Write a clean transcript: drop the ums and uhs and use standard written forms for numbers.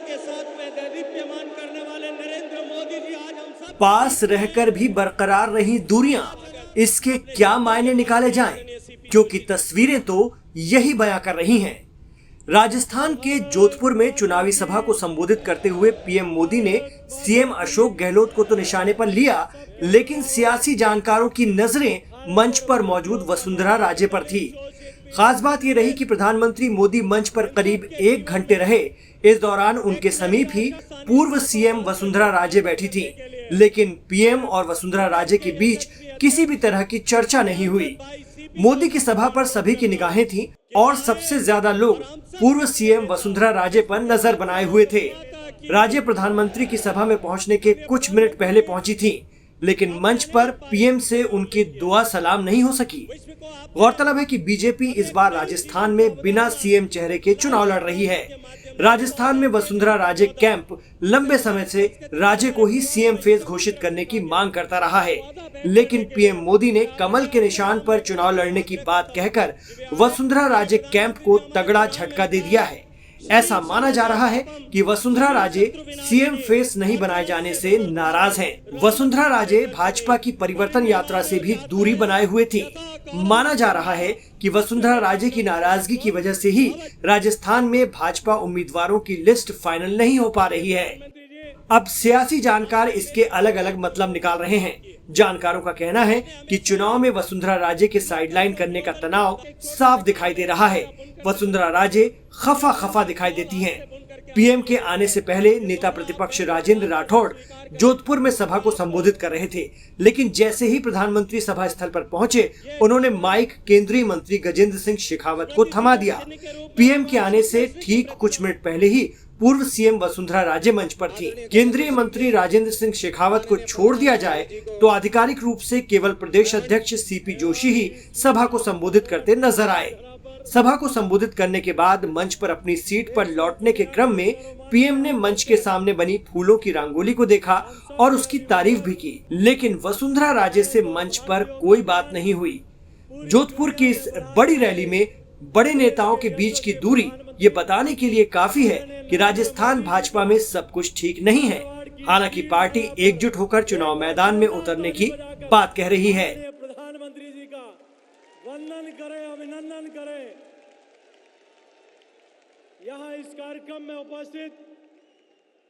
के साथ में दैदीप्यमान करने वाले नरेंद्र मोदी जी आज हम सब पास रहकर भी बरकरार रही दूरियां, इसके क्या मायने निकाले जाएं? क्योंकि तस्वीरें तो यही बयां कर रही हैं। राजस्थान के जोधपुर में चुनावी सभा को संबोधित करते हुए पीएम मोदी ने सीएम अशोक गहलोत को तो निशाने पर लिया, लेकिन सियासी जानकारों की नजरें मंच पर मौजूद वसुंधरा राजे पर थी। खास बात यह रही कि प्रधानमंत्री मोदी मंच पर करीब 1 घंटे रहे। इस दौरान उनके समीप ही पूर्व सीएम वसुंधरा राजे बैठी थी, लेकिन पीएम और वसुंधरा राजे के बीच किसी भी तरह की चर्चा नहीं हुई। मोदी की सभा पर सभी की निगाहें थीं और सबसे ज्यादा लोग पूर्व सीएम वसुंधरा राजे पर नजर बनाए हुए थे। राजे प्रधानमंत्री की सभा में पहुंचने के कुछ मिनट पहले पहुंची थीं, लेकिन मंच पर पीएम से उनकी दुआ सलाम नहीं हो सकी। गौरतलब है कि बीजेपी इस बार राजस्थान में बिना सीएम चेहरे के चुनाव लड़ रही है। राजस्थान में वसुंधरा राजे कैंप लंबे समय से राजे को ही सीएम फेस घोषित करने की मांग करता रहा है, लेकिन पीएम मोदी ने कमल के निशान पर चुनाव लड़ने की बात कहकर वसुंधरा राजे कैंप को तगड़ा झटका दे दिया है। ऐसा माना जा रहा है कि वसुंधरा राजे सीएम फेस नहीं बनाए जाने से नाराज हैं। वसुंधरा राजे भाजपा की परिवर्तन यात्रा से भी दूरी बनाए हुए थी। माना जा रहा है कि वसुंधरा राजे की नाराजगी की वजह से ही राजस्थान में भाजपा उम्मीदवारों की लिस्ट फाइनल नहीं हो पा रही है। अब सियासी जानकार इसके अलग अलग मतलब निकाल रहे हैं। जानकारों का कहना है कि चुनाव में वसुंधरा राजे के साइडलाइन करने का तनाव साफ दिखाई दे रहा है। वसुंधरा राजे खफा दिखाई देती हैं। पीएम के आने से पहले नेता प्रतिपक्ष राजेंद्र राठौड़ जोधपुर में सभा को संबोधित कर रहे थे, लेकिन जैसे ही प्रधानमंत्री सभा स्थल पर पहुंचे, उन्होंने माइक केंद्रीय मंत्री गजेंद्र सिंह शेखावत को थमा दिया। पीएम के आने से ठीक कुछ मिनट पहले ही पूर्व सीएम वसुंधरा राजे मंच पर थी। केंद्रीय मंत्री राजेंद्र सिंह शेखावत को छोड़ दिया जाए तो आधिकारिक रूप से केवल प्रदेश अध्यक्ष सीपी जोशी ही सभा को संबोधित करते नजर आए। सभा को संबोधित करने के बाद मंच पर अपनी सीट पर लौटने के क्रम में पीएम ने मंच के सामने बनी फूलों की रंगोली को देखा और उसकी तारीफ भी की, लेकिन वसुंधरा राजे से मंच पर कोई बात नहीं हुई। जोधपुर की इस बड़ी रैली में बड़े नेताओं के बीच की दूरी ये बताने के लिए काफी है कि राजस्थान भाजपा में सब कुछ ठीक नहीं है। हालांकि पार्टी एकजुट होकर चुनाव मैदान में उतरने की बात कह रही है। प्रधानमंत्री जी का वंदन करें, अभिनंदन करें। यहाँ इस कार्यक्रम में उपस्थित